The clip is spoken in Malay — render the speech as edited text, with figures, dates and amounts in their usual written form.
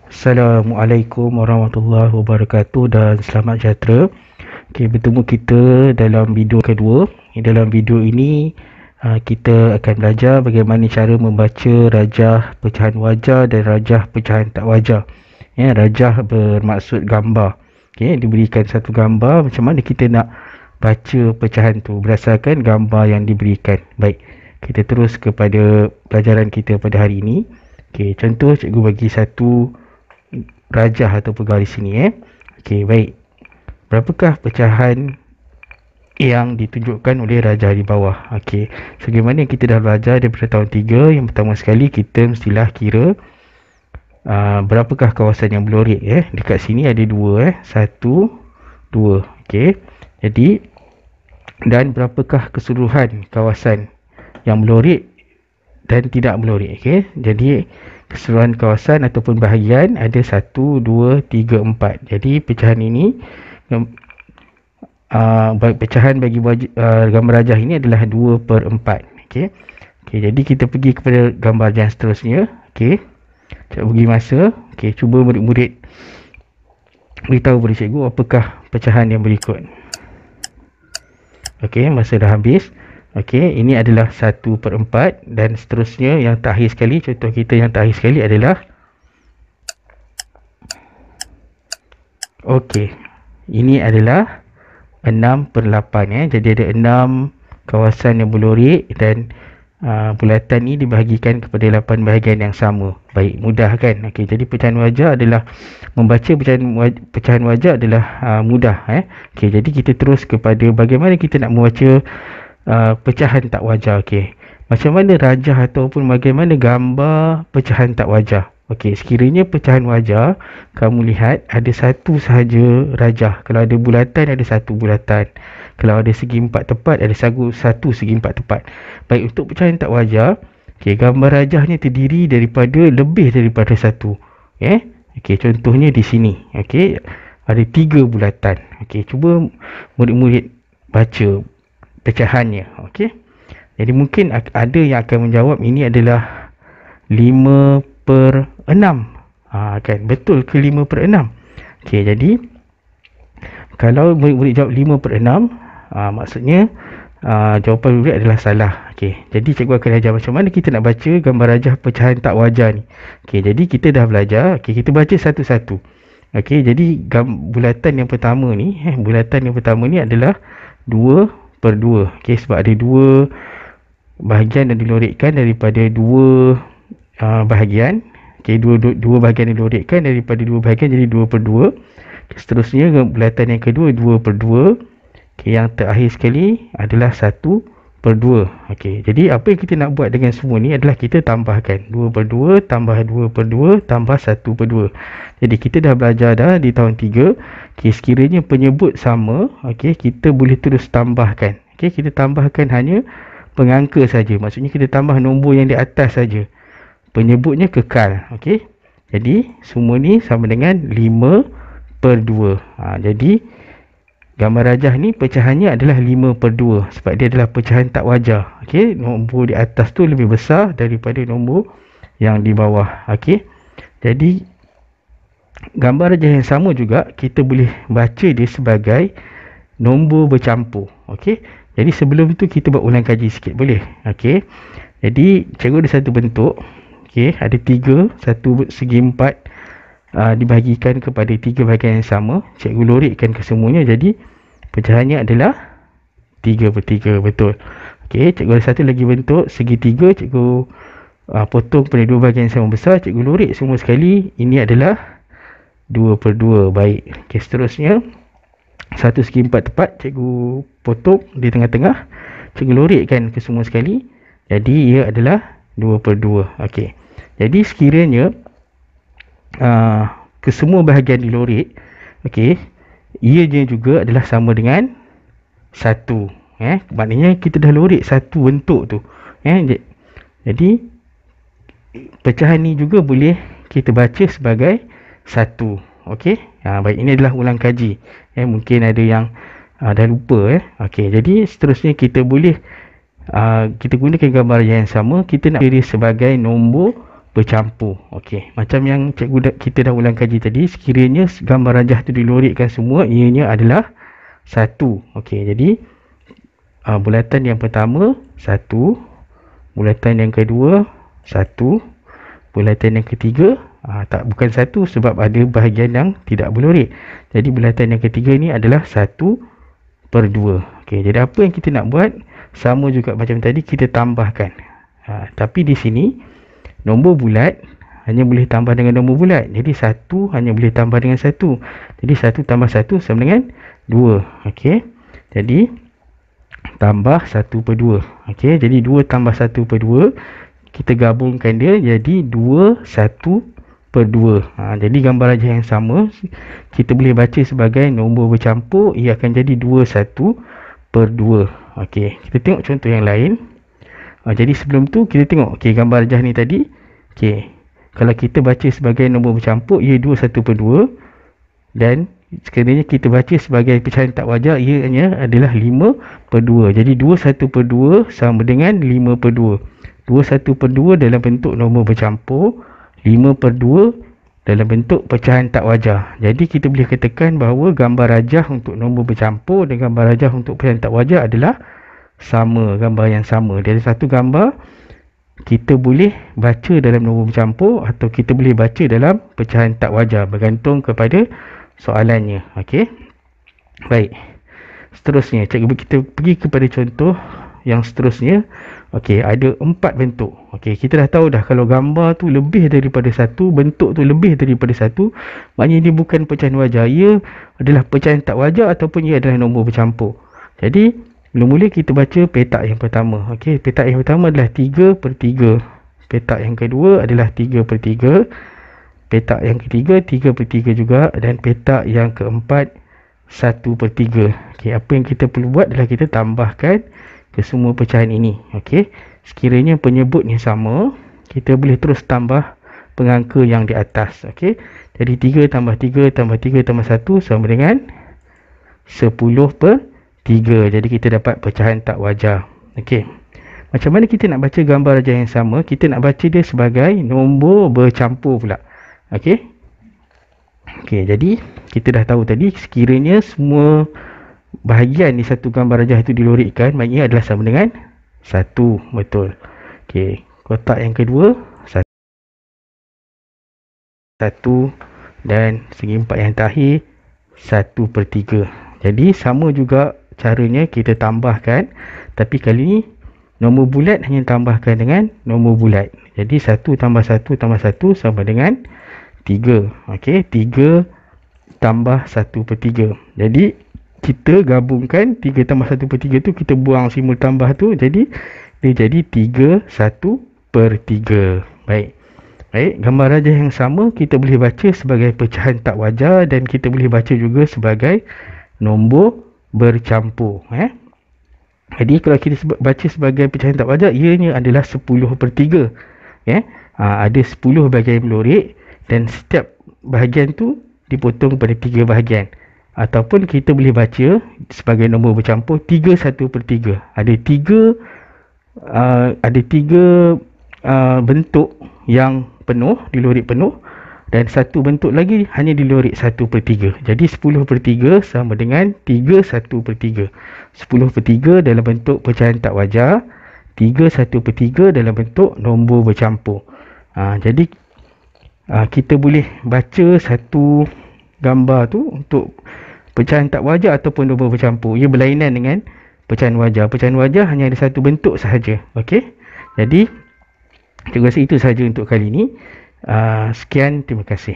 Assalamualaikum warahmatullahi wabarakatuh dan selamat sejahtera. Bertemu kita dalam video kedua. Dalam video ini kita akan belajar bagaimana cara membaca rajah pecahan wajah dan rajah pecahan tak wajah. Rajah bermaksud gambar. Diberikan satu gambar, macam mana kita nak baca pecahan tu berdasarkan gambar yang diberikan. Baik, kita terus kepada pelajaran kita pada hari ini. Contoh cikgu bagi satu rajah atau garis sini. Baik. Berapakah pecahan yang ditunjukkan oleh rajah di bawah? Sebagaimana yang kita dah belajar daripada tahun 3, yang pertama sekali kita mestilah kira berapakah kawasan yang berlorik. Dekat sini ada 2, 1, 2. Jadi, dan berapakah keseluruhan kawasan yang berlorik dan tidak berlorik. Jadi keseluruhan kawasan ataupun bahagian ada 1, 2, 3, 4. Jadi pecahan ini pecahan bagi gambar rajah ini adalah 2/4. Jadi kita pergi kepada gambar yang seterusnya. Cikgu bagi masa. Cuba murid-murid beritahu kepada cikgu apakah pecahan yang berikut. Masa dah habis. Ini adalah 1/4 dan seterusnya yang terakhir sekali, contoh kita yang terakhir sekali adalah ini adalah 6/8. Jadi ada 6 kawasan yang berlorik dan bulatan ini dibahagikan kepada 8 bahagian yang sama. Baik, mudah kan? Jadi pecahan wajah adalah membaca pecahan wajah adalah mudah. Jadi kita terus kepada bagaimana kita nak membaca pecahan tak wajah. Macam mana rajah ataupun bagaimana gambar pecahan tak wajah. Sekiranya pecahan wajah, kamu lihat ada satu sahaja rajah. Kalau ada bulatan, ada satu bulatan. Kalau ada segi 4 tepat, ada satu segi 4 tepat. Baik, untuk pecahan tak wajah, gambar rajahnya terdiri daripada lebih daripada satu. Contohnya di sini. Ada 3 bulatan. Cuba murid-murid baca pecahannya. Jadi mungkin ada yang akan menjawab ini adalah 5/6. Kan betul ke 5/6? Jadi kalau murid-murid jawab 5/6, maksudnya jawapan murid adalah salah. Jadi cikgu akan ajar macam mana kita nak baca gambar rajah pecahan tak wajah ni. Jadi kita dah belajar. Kita baca satu-satu. Jadi bulatan yang pertama ni, adalah 2/2. Sebab ada 2 bahagian yang dilorikkan daripada 2 bahagian. Dua bahagian dilorikkan daripada 2 bahagian, jadi 2/2. Seterusnya bulatan yang kedua 2/2. Yang terakhir sekali adalah 1/2. Jadi apa yang kita nak buat dengan semua ni adalah kita tambahkan 2/2 tambah 2/2 tambah 1/2. Jadi kita dah belajar dah di tahun 3. Sekiranya penyebut sama, kita boleh terus tambahkan. Kita tambahkan hanya pengangka saja. Maksudnya kita tambah nombor yang di atas saja. Penyebutnya kekal. Jadi semua ni sama dengan 5/2. Jadi gambar rajah ni pecahannya adalah 5/2 sebab dia adalah pecahan tak wajah. Nombor di atas tu lebih besar daripada nombor yang di bawah. Jadi gambar rajah yang sama juga kita boleh baca dia sebagai nombor bercampur. Jadi sebelum tu kita buat ulang kaji sikit, boleh? Jadi cikgu ada satu bentuk. Ada 3, satu segi 4 dibahagikan kepada 3 bahagian yang sama. Cikgu lorikkan ke semuanya. Jadi pecahannya adalah 3/3. Betul. Cikgu ada satu lagi bentuk segi 3. Cikgu potong pada 2 bahagian yang sama besar. Cikgu lorik semua sekali. Ini adalah 2/2. Baik. Seterusnya 1 segi 4 tepat. Cikgu potong di tengah-tengah. Cikgu lorikkan ke semua sekali. Jadi ia adalah 2/2. Jadi sekiranya kesemua bahagian dilorik, ianya juga adalah sama dengan 1. Maknanya kita dah lorik satu bentuk tu. Jadi pecahan ni juga boleh kita baca sebagai 1. Baik, ini adalah ulang kaji. Mungkin ada yang dah lupa. Jadi seterusnya kita boleh kita gunakan gambar yang sama. Kita nak pilih sebagai nombor bercampur. Okey, macam yang kita dah ulang kaji tadi, sekiranya gambar rajah tu dilorikkan semua, ianya adalah 1. Okey, jadi bulatan yang pertama 1, bulatan yang kedua 1, bulatan yang ketiga bukan 1 sebab ada bahagian yang tidak berlorik. Jadi bulatan yang ketiga ni adalah 1/2. Okey, jadi apa yang kita nak buat sama juga macam tadi, kita tambahkan. Tapi di sini nombor bulat hanya boleh tambah dengan nombor bulat. Jadi 1 hanya boleh tambah dengan 1. Jadi 1 tambah 1 sama dengan 2. Okey. Jadi tambah 1/2. Okey, jadi 2 tambah 1/2, kita gabungkan dia jadi 2 1/2. Jadi gambar rajah yang sama kita boleh baca sebagai nombor bercampur, ia akan jadi 2 1/2. Okey, kita tengok contoh yang lain. Jadi sebelum tu kita tengok gambar rajah ni tadi. Okey, kalau kita baca sebagai nombor bercampur, ia 2 1/2, dan sekiranya kita baca sebagai pecahan tak wajar, ianya adalah 5/2. Jadi 2 1/2 sama dengan 5/2. 2 1/2 dalam bentuk nombor bercampur, 5/2 dalam bentuk pecahan tak wajar. Jadi kita boleh katakan bahawa gambar rajah untuk nombor bercampur dan gambar rajah untuk pecahan tak wajar adalah sama, gambar yang sama. Dari satu gambar kita boleh baca dalam nombor bercampur atau kita boleh baca dalam pecahan tak wajar, bergantung kepada soalannya. Okey. Baik. Seterusnya, kita pergi kepada contoh yang seterusnya. Okey, ada 4 bentuk. Okey, kita dah tahu dah kalau gambar tu lebih daripada satu, bentuk tu lebih daripada satu, maknanya dia bukan pecahan wajar, ia adalah pecahan tak wajar ataupun ia adalah nombor bercampur. Jadi mula-mula kita baca petak yang pertama. Okey, petak yang pertama adalah 3/3. Petak yang kedua adalah 3/3. Petak yang ketiga 3/3 juga, dan petak yang keempat 1/3. Okey, apa yang kita perlu buat adalah kita tambahkan ke semua pecahan ini. Okey, sekiranya penyebutnya sama, kita boleh terus tambah pengangka yang di atas. Okey, jadi 3 tambah 3 tambah 3 tambah 1 sama dengan 10/3. Jadi kita dapat pecahan tak wajar. Okey, macam mana kita nak baca gambar rajah yang sama? Kita nak baca dia sebagai nombor bercampur pula. Okey. Okey, jadi kita dah tahu tadi, sekiranya semua bahagian di satu gambar rajah itu dilorikkan, maknanya adalah sama dengan 1. Betul. Okey, kotak yang kedua 1, dan segi empat yang terakhir 1/3. Jadi sama juga caranya, kita tambahkan, tapi kali ni nombor bulat hanya tambahkan dengan nombor bulat. Jadi 1 tambah 1 tambah 1 sama dengan 3. Okey, 3 tambah 1/3. Jadi kita gabungkan 3 tambah 1/3 tu, kita buang simbol tambah tu, jadi dia jadi 3 1/3. Baik. Baik, gambar rajah yang sama kita boleh baca sebagai pecahan tak wajar, dan kita boleh baca juga sebagai nombor bercampur. Jadi kalau kita baca sebagai pecahan tak wajar, ianya adalah 10/3. Ada 10 bahagian melorik, dan setiap bahagian tu dipotong pada 3 bahagian. Ataupun kita boleh baca sebagai nombor bercampur 3 1/3. Ada 3 bentuk yang penuh, dilorik penuh, dan satu bentuk lagi hanya dilorik 1/3. Jadi 10/3 sama dengan 3 1/3. 10/3 dalam bentuk pecahan tak wajar, 3 1/3 dalam bentuk nombor bercampur. Jadi kita boleh baca satu gambar tu untuk pecahan tak wajar ataupun nombor bercampur. Ia berlainan dengan pecahan wajar. Pecahan wajar hanya ada satu bentuk sahaja. Okey. Jadi saya rasa itu sahaja untuk kali ini. Sekian, terima kasih.